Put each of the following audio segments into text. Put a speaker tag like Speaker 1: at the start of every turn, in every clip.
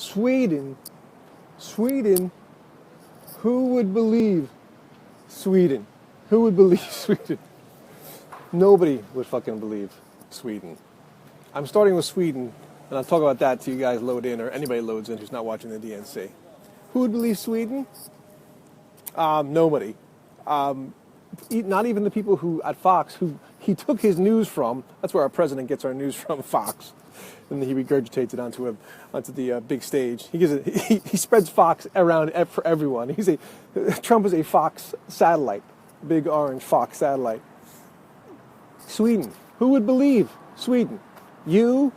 Speaker 1: Sweden. Who would believe Sweden? Who would believe Sweden? Nobody would fucking believe Sweden. I'm starting with Sweden, and I'll talk about that till you guys load in, or anybody loads in who's not watching the DNC. Who would believe Sweden? Nobody. Not even the people who at Fox, who he took his news from. That's where our president gets our news from, Fox, and he regurgitates it onto the big stage. He spreads Fox around for everyone. Trump is a Fox satellite, big orange Fox satellite. Sweden. Who would believe Sweden? You,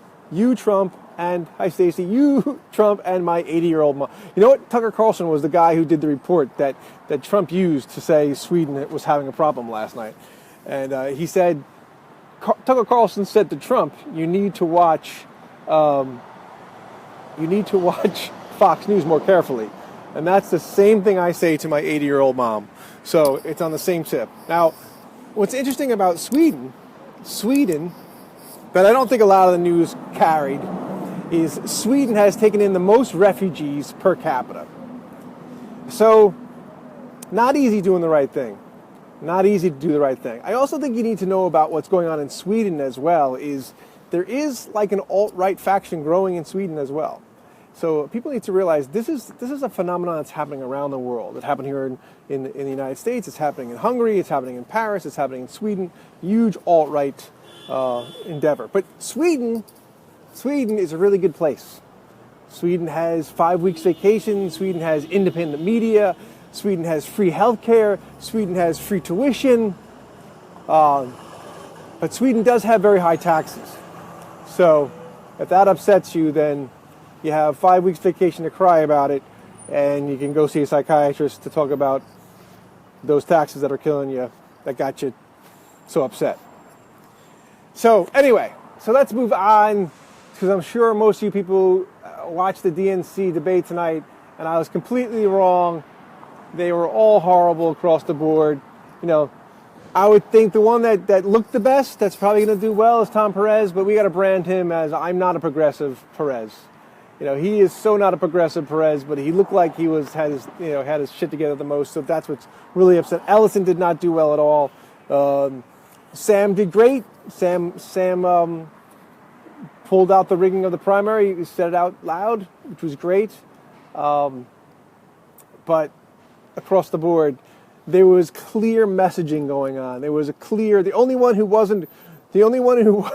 Speaker 1: Trump, and hi Stacey, you, Trump, and my 80-year-old mom. You know what? Tucker Carlson was the guy who did the report that Trump used to say Sweden was having a problem last night. And he said, Tucker Carlson said to Trump, you need to watch Fox News more carefully. And that's the same thing I say to my 80-year-old mom. So it's on the same tip. Now, what's interesting about Sweden, that I don't think a lot of the news carried, is Sweden has taken in the most refugees per capita. So, not easy doing the right thing. Not easy to do the right thing. I also think you need to know about what's going on in Sweden as well, is there is like an alt-right faction growing in Sweden as well. So people need to realize this is a phenomenon that's happening around the world. It happened here in the United States, it's happening in Hungary, it's happening in Paris, it's happening in Sweden. Huge alt-right endeavor. But Sweden is a really good place. Sweden has 5 weeks vacation. Sweden has independent media. Sweden has free healthcare. Sweden has free tuition. But Sweden does have very high taxes. So if that upsets you, then you have 5 weeks vacation to cry about it, and you can go see a psychiatrist to talk about those taxes that are killing you, that got you so upset. So anyway, let's move on, because I'm sure most of you people watched the DNC debate tonight, and I was completely wrong. They were all horrible across the board. You know, I would think the one that looked the best, that's probably going to do well, is Tom Perez, but we got to brand him as I'm not a progressive Perez. You know, he is so not a progressive Perez, but he looked like he had his shit together the most, so that's what's really upset. Ellison did not do well at all. Sam did great. Sam pulled out the rigging of the primary. He said it out loud, which was great. But across the board, there was clear messaging going on. There was the only one who wasn't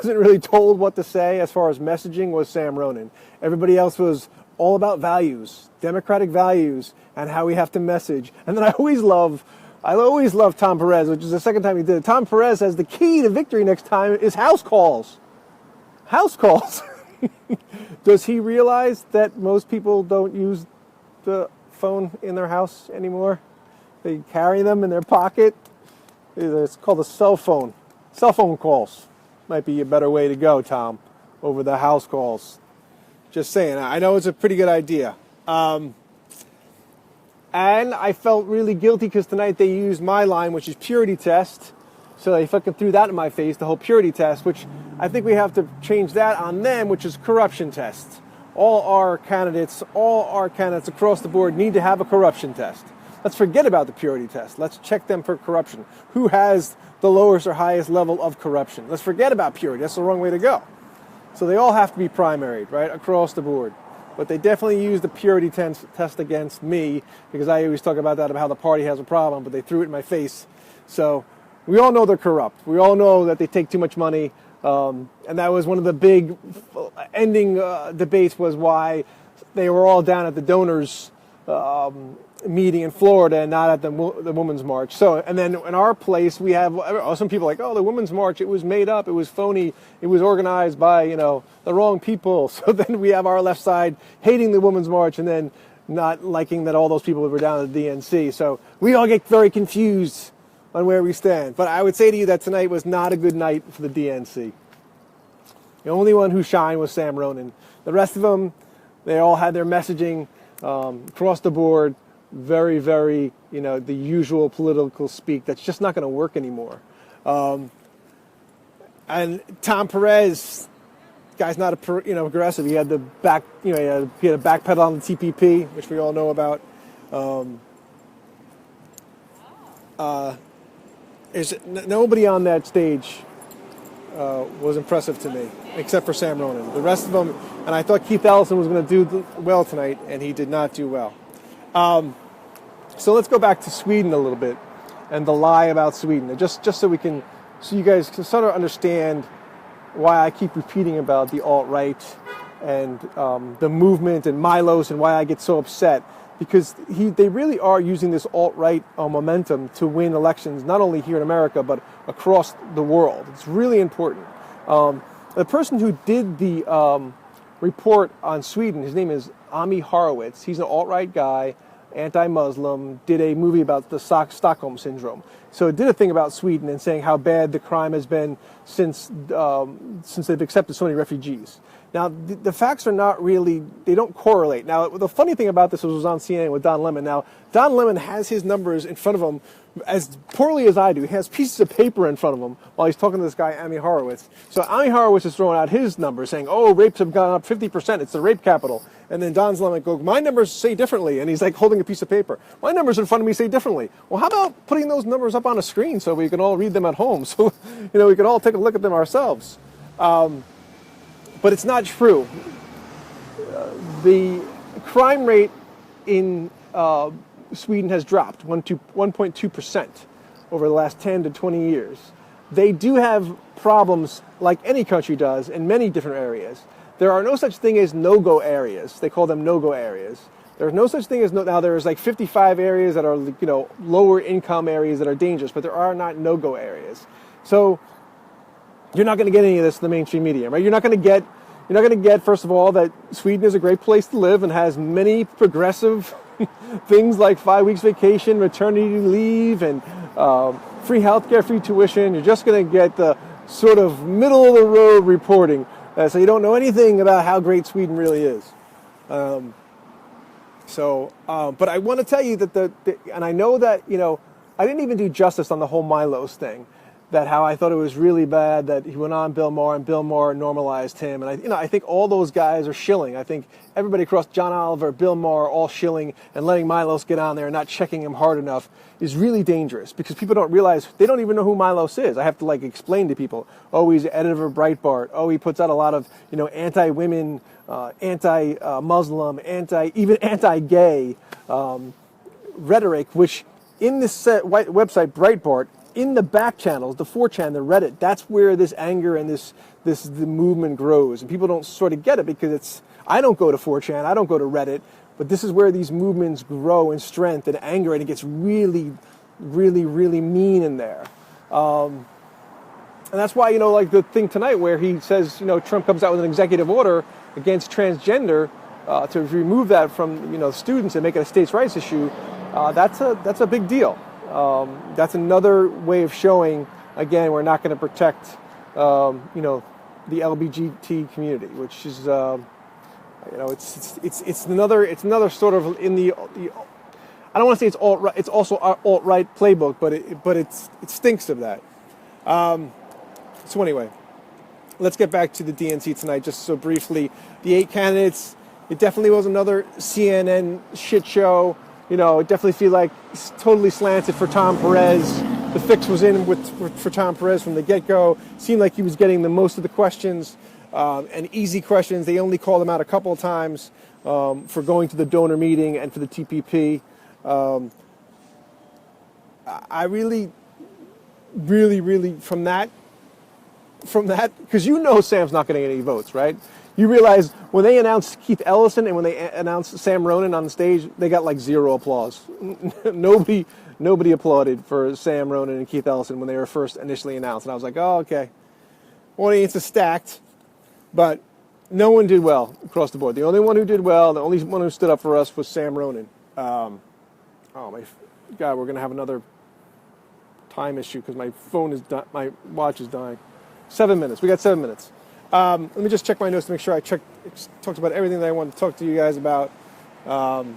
Speaker 1: really told what to say as far as messaging was Sam Ronan. Everybody else was all about values, democratic values, and how we have to message. And then I always love Tom Perez, which is the second time he did it. Tom Perez says the key to victory next time is house calls. House calls. Does he realize that most people don't use the phone in their house anymore? They carry them in their pocket. It's called a cell phone. Cell phone calls might be a better way to go, Tom, over the house calls. Just saying. I know it's a pretty good idea. And I felt really guilty because tonight they used my line, which is purity test. So they fucking threw that in my face, the whole purity test, which I think we have to change that on them, which is corruption test. All our candidates across the board need to have a corruption test. Let's forget about the purity test. Let's check them for corruption. Who has the lowest or highest level of corruption? Let's forget about purity. That's the wrong way to go. So they all have to be primaried, right, across the board. But they definitely used the purity test against me, because I always talk about that, about how the party has a problem, but they threw it in my face. So we all know they're corrupt. We all know that they take too much money. And that was one of the big ending debates, was why they were all down at the donors meeting in Florida and not at the Women's March. So, and then in our place, we have some people like, oh, the Women's March, it was made up, it was phony, it was organized by, the wrong people. So then we have our left side hating the Women's March and then not liking that all those people were down at the DNC. So we all get very confused on where we stand. But I would say to you that tonight was not a good night for the DNC. The only one who shined was Sam Ronan. The rest of them, they all had their messaging across the board. Very, very, the usual political speak that's just not going to work anymore. And Tom Perez, guy's not aggressive. He had the back, he had a back pedal on the TPP, which we all know about. Nobody on that stage was impressive to me, except for Sam Ronan. The rest of them, and I thought Keith Ellison was going to do well tonight, and he did not do well. So let's go back to Sweden a little bit, and the lie about Sweden, just so you guys can sort of understand why I keep repeating about the alt-right and the movement and Milos, and why I get so upset. Because they really are using this alt-right momentum to win elections, not only here in America, but across the world. It's really important. The person who did the report on Sweden, his name is Ami Horowitz. He's an alt-right guy, anti-Muslim, did a movie about the Stockholm Syndrome. So it did a thing about Sweden and saying how bad the crime has been since they've accepted so many refugees. Now, the facts are not really, they don't correlate. Now, the funny thing about this was on CNN with Don Lemon. Now, Don Lemon has his numbers in front of him as poorly as I do. He has pieces of paper in front of him while he's talking to this guy, Ami Horowitz. So Ami Horowitz is throwing out his numbers saying, oh, rapes have gone up 50%. It's the rape capital. And then Don Lemon goes, my numbers say differently. And he's like holding a piece of paper. My numbers in front of me say differently. Well, how about putting those numbers up on a screen so we can all read them at home? So, we can all take a look at them ourselves. But it's not true. The crime rate in Sweden has dropped 1.2% over the last 10 to 20 years. They do have problems like any country does in many different areas. There are no such thing as no-go areas. They call them no-go areas. There's no such thing as now there's like 55 areas that are lower income areas that are dangerous, but there are not no-go areas. So you're not going to get any of this in the mainstream media, right? You're not going to get, first of all, that Sweden is a great place to live and has many progressive things like 5 weeks vacation, maternity leave, and free healthcare, free tuition. You're just going to get the sort of middle-of-the-road reporting. So you don't know anything about how great Sweden really is. But I want to tell you that and I know that, I didn't even do justice on the whole Milos thing. That how I thought it was really bad that he went on Bill Maher and Bill Maher normalized him, and I think all those guys are shilling. I think everybody across John Oliver, Bill Maher, all shilling and letting Milos get on there and not checking him hard enough is really dangerous because people don't realize they don't even know who Milos is. I have to explain to people. Oh, he's editor of Breitbart. Oh, he puts out a lot of anti-women, anti-Muslim, even anti-gay rhetoric, which in this website Breitbart. In the back channels, the 4chan, the Reddit, that's where this anger and the movement grows. And people don't sort of get it because I don't go to 4chan, I don't go to Reddit, but this is where these movements grow in strength and anger, and it gets really, really, really mean in there. And that's why, like the thing tonight where he says, Trump comes out with an executive order against transgender to remove that from, students and make it a states' rights issue, that's a big deal. That's another way of showing, again, we're not going to protect, the LGBT community, which is, it's another sort of in the I don't want to say it's alt-right, it's also alt-right playbook, but it stinks of that. So anyway, let's get back to the DNC tonight, just so briefly. The 8 candidates, it definitely was another CNN shit show. It definitely feel like it's totally slanted for Tom Perez. The fix was in for Tom Perez from the get-go. Seemed like he was getting the most of the questions and easy questions. They only called him out a couple of times for going to the donor meeting and for the TPP. I really, really, really, from that, because Sam's not getting any votes, right? You realize when they announced Keith Ellison and when they announced Sam Ronan on the stage, they got like zero applause. Nobody applauded for Sam Ronan and Keith Ellison when they were first initially announced. And I was like, oh, okay. Audience is stacked, but no one did well across the board. The only one who did well, the only one who stood up for us was Sam Ronan. Oh my God, we're gonna have another time issue because my my watch is dying. 7 minutes. We got 7 minutes. Let me just check my notes to make sure I talked about everything that I wanted to talk to you guys about. The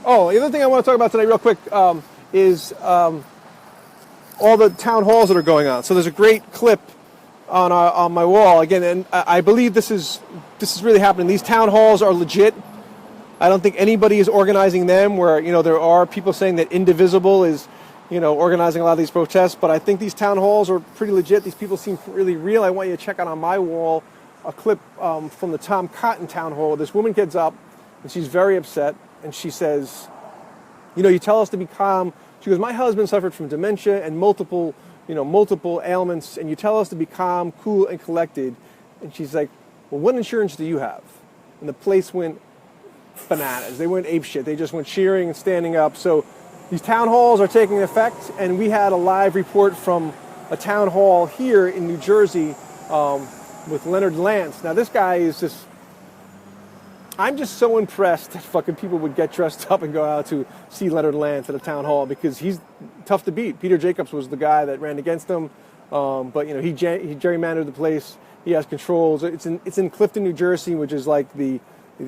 Speaker 1: other thing I want to talk about today real quick is all the town halls that are going on. So there's a great clip on my wall again, and I believe this is really happening. These town halls are legit. I don't think anybody is organizing them. Where there are people saying that Indivisible is organizing a lot of these protests, but I think these town halls are pretty legit. These people seem really real. I want you to check out on my wall a clip from the Tom Cotton town hall. This woman gets up and she's very upset, and she says, you tell us to be calm. She goes, my husband suffered from dementia and multiple ailments, and you tell us to be calm, cool, and collected. And she's like, well, what insurance do you have? And the place went bananas. They went apeshit. They just went cheering and standing up. So these town halls are taking effect, and we had a live report from a town hall here in New Jersey with Leonard Lance. Now, this guy is just... I'm just so impressed that fucking people would get dressed up and go out to see Leonard Lance at a town hall, because he's tough to beat. Peter Jacobs was the guy that ran against him, but he gerrymandered the place. He has controls. It's in Clifton, New Jersey, which is like the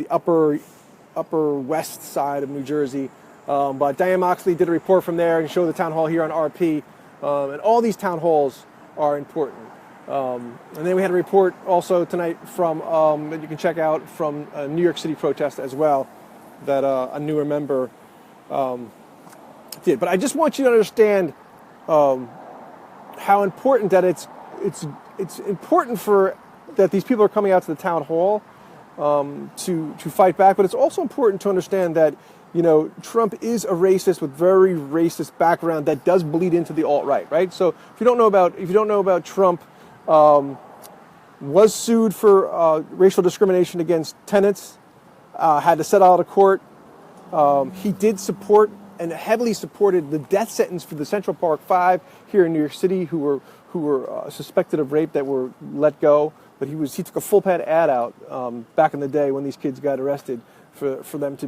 Speaker 1: upper west side of New Jersey. But Diane Moxley did a report from there and showed the town hall here on RP, and all these town halls are important. And then we had a report also tonight from that you can check out from a New York City protest as well that a newer member did. But I just want you to understand how important that it's important for that these people are coming out to the town hall to fight back. But it's also important to understand that Trump is a racist with very racist background that does bleed into the alt-right, right? So if you don't know about Trump. Was sued for racial discrimination against tenants, had to settle out of court. He did support and heavily supported the death sentence for the Central Park Five here in New York City, who were suspected of rape that were let go. But he took a full pad ad out back in the day when these kids got arrested for them to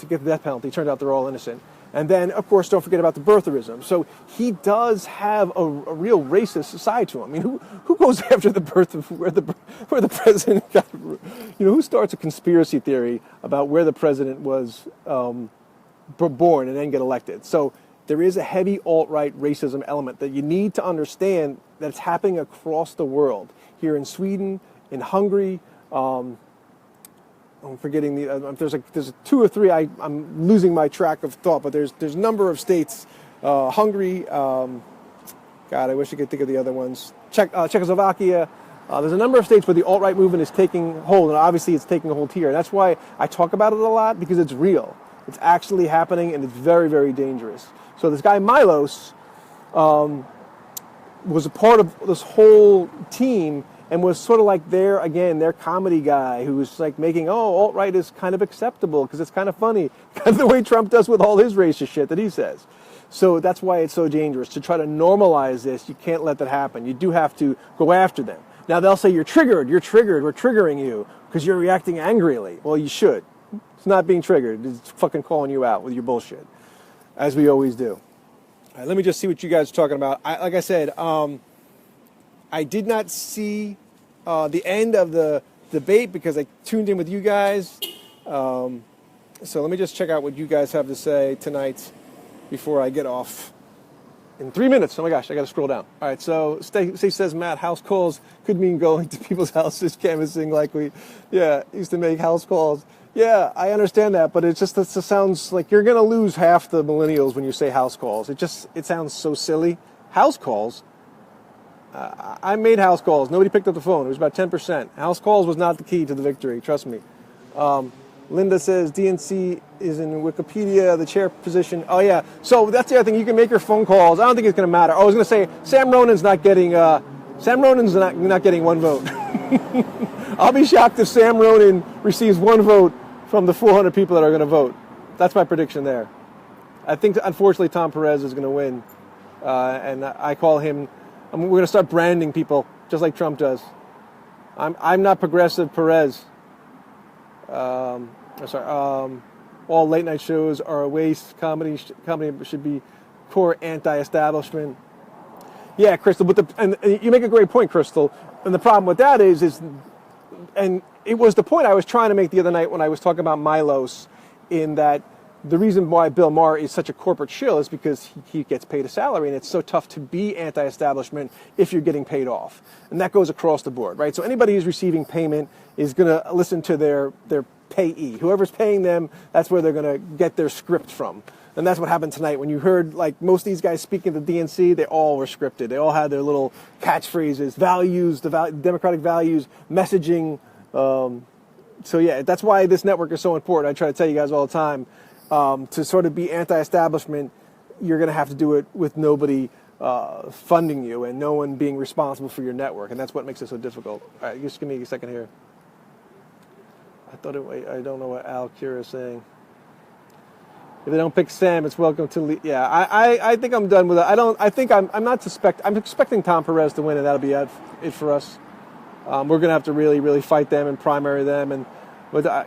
Speaker 1: get the death penalty. Turned out they're all innocent. And then, of course, don't forget about the birtherism. So he does have a real racist side to him. I mean, who goes after the birth of where the president got? Who starts a conspiracy theory about where the president was born and then get elected? So there is a heavy alt-right racism element that you need to understand that's happening across the world. Here in Sweden, in Hungary. I'm forgetting there's two or three. I'm losing my track of thought, but there's a number of states. Hungary. God, I wish I could think of the other ones. Czechoslovakia. There's a number of states where the alt-right movement is taking hold, and obviously it's taking hold here. And that's why I talk about it a lot, because it's real. It's actually happening, and it's very, very dangerous. So this guy Milos was a part of this whole team, and was sort of like their comedy guy who was like making, alt-right is kind of acceptable because it's kind of funny, kind of the way Trump does with all his racist shit that he says. So that's why it's so dangerous. To try to normalize this, you can't let that happen. You do have to go after them. Now they'll say, you're triggered, we're triggering you because you're reacting angrily. Well, you should. It's not being triggered. It's fucking calling you out with your bullshit, as we always do. All right, let me just see what you guys are talking about. Like I said, I did not see the end of the debate because I tuned in with you guys. So let me just check out what you guys have to say tonight before I get off in 3 minutes. Oh my gosh, I got to scroll down. All right, so Stacey says, Matt, house calls could mean going to people's houses, canvassing like we used to make house calls. Yeah, I understand that, but it sounds like you're going to lose half the millennials when you say house calls. It sounds so silly. House calls? I made house calls. Nobody picked up the phone. It was about 10%. House calls was not the key to the victory. Trust me. Linda says DNC is in Wikipedia, the chair position. Oh, yeah. So that's the other thing. You can make your phone calls. I don't think it's going to matter. I was going to say Sam Ronan's not getting one vote. I'll be shocked if Sam Ronan receives one vote from the 400 people that are going to vote. That's my prediction there. I think, unfortunately, Tom Perez is going to win. And I call him... we're going to start branding people just like Trump does. I'm not progressive Perez. All late night shows are a waste. Comedy should be core anti-establishment. Yeah, Crystal. And you make a great point, Crystal. And the problem with that is, and it was the point I was trying to make the other night when I was talking about Milos, in that the reason why Bill Maher is such a corporate shill is because he gets paid a salary, and it's so tough to be anti-establishment if you're getting paid off. And that goes across the board, right? So anybody who's receiving payment is going to listen to their payee. Whoever's paying them, that's where they're going to get their script from. And that's what happened tonight. When you heard, like, most of these guys speaking at the DNC, they all were scripted. They all had their little catchphrases, values, democratic values, messaging. So, yeah, that's why this network is so important. I try to tell you guys all the time, to sort of be anti-establishment, you're going to have to do it with nobody funding you and no one being responsible for your network. And that's what makes it so difficult. All right, just give me a second here. I don't know what Al Kira is saying. If they don't pick Sam, it's welcome to leave. Yeah, I think I'm done with it. I'm expecting Tom Perez to win, and that'll be it for us. We're gonna have to really, really fight them and primary them, but I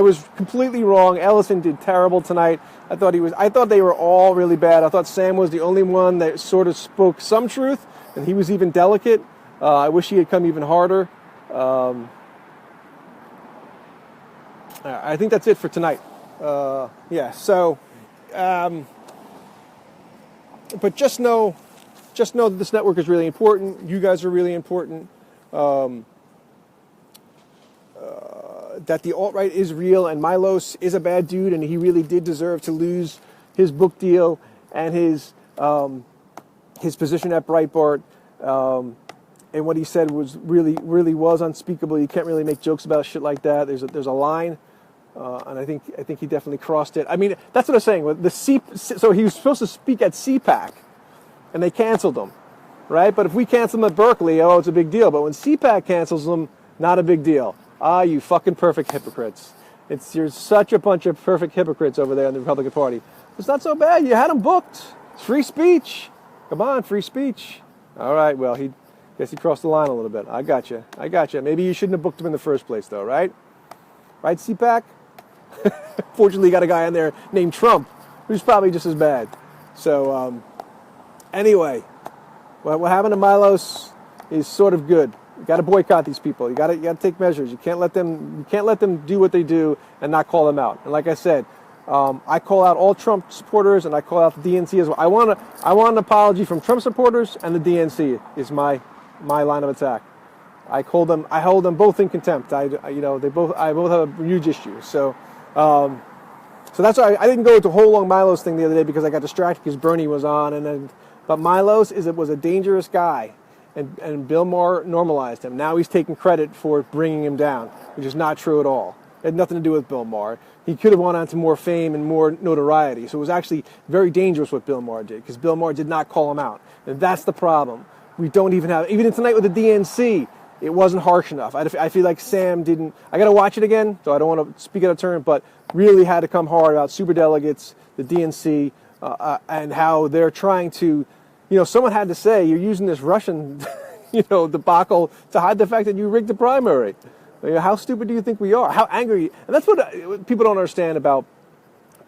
Speaker 1: was completely wrong. Ellison did terrible tonight. I thought they were all really bad. I thought Sam was the only one that sort of spoke some truth, and he was even delicate. I wish he had come even harder. I think that's it for tonight. But just know that this network is really important. You guys are really important. That the alt-right is real, and Milos is a bad dude, and he really did deserve to lose his book deal and his position at Breitbart. And what he said was really was unspeakable. You can't really make jokes about shit like that. There's a line. And I think he definitely crossed it. I mean, that's what I'm saying. So he was supposed to speak at CPAC, and they canceled him, right? But if we cancel him at Berkeley, it's a big deal. But when CPAC cancels him, not a big deal. You fucking perfect hypocrites. You're such a bunch of perfect hypocrites over there in the Republican Party. It's not so bad. You had him booked. It's free speech. Come on, free speech. All right, well, guess he crossed the line a little bit. I got you. Maybe you shouldn't have booked him in the first place, though, right? Right, CPAC? Fortunately, you got a guy in there named Trump, who's probably just as bad. So, anyway, what happened to Milos is sort of good. You got to boycott these people. You got to take measures. You can't let them do what they do and not call them out. And like I said, I call out all Trump supporters and I call out the DNC as well. I want an apology from Trump supporters, and the DNC is my line of attack. I hold them both in contempt. I both have a huge issue. So that's why I didn't go into a whole long Milos thing the other day, because I got distracted because Bernie was on, but Milos was a dangerous guy, and Bill Maher normalized him. Now he's taking credit for bringing him down, which is not true at all. It had nothing to do with Bill Maher. He could have gone on to more fame and more notoriety. So it was actually very dangerous what Bill Maher did, because Bill Maher did not call him out, and that's the problem. We don't even tonight with the DNC. It wasn't harsh enough. I feel like Sam didn't. I got to watch it again, so I don't want to speak out of turn, but really had to come hard about superdelegates, the DNC, and how they're trying to, someone had to say, you're using this Russian, debacle to hide the fact that you rigged the primary. How stupid do you think we are? How angry? And that's what people don't understand about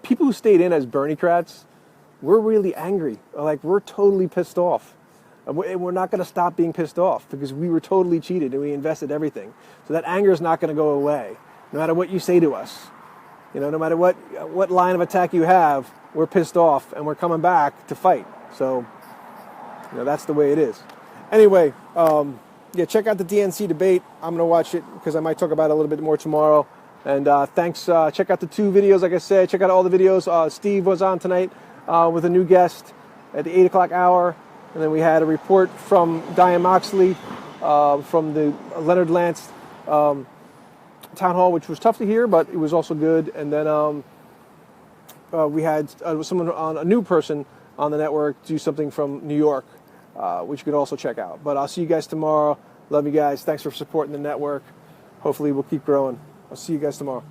Speaker 1: people who stayed in as Bernie-crats. We're really angry. Like, we're totally pissed off. And we're not going to stop being pissed off because we were totally cheated and we invested everything. So that anger is not going to go away, no matter what you say to us. No matter what line of attack you have, we're pissed off and we're coming back to fight. So, that's the way it is. Anyway, check out the DNC debate. I'm going to watch it because I might talk about it a little bit more tomorrow. And thanks. Check out the 2 videos, like I said. Check out all the videos. Steve was on tonight with a new guest at the 8 o'clock hour. And then we had a report from Diane Moxley from the Leonard Lance town hall, which was tough to hear, but it was also good. And then we had a new person on the network do something from New York, which you could also check out. But I'll see you guys tomorrow. Love you guys. Thanks for supporting the network. Hopefully we'll keep growing. I'll see you guys tomorrow.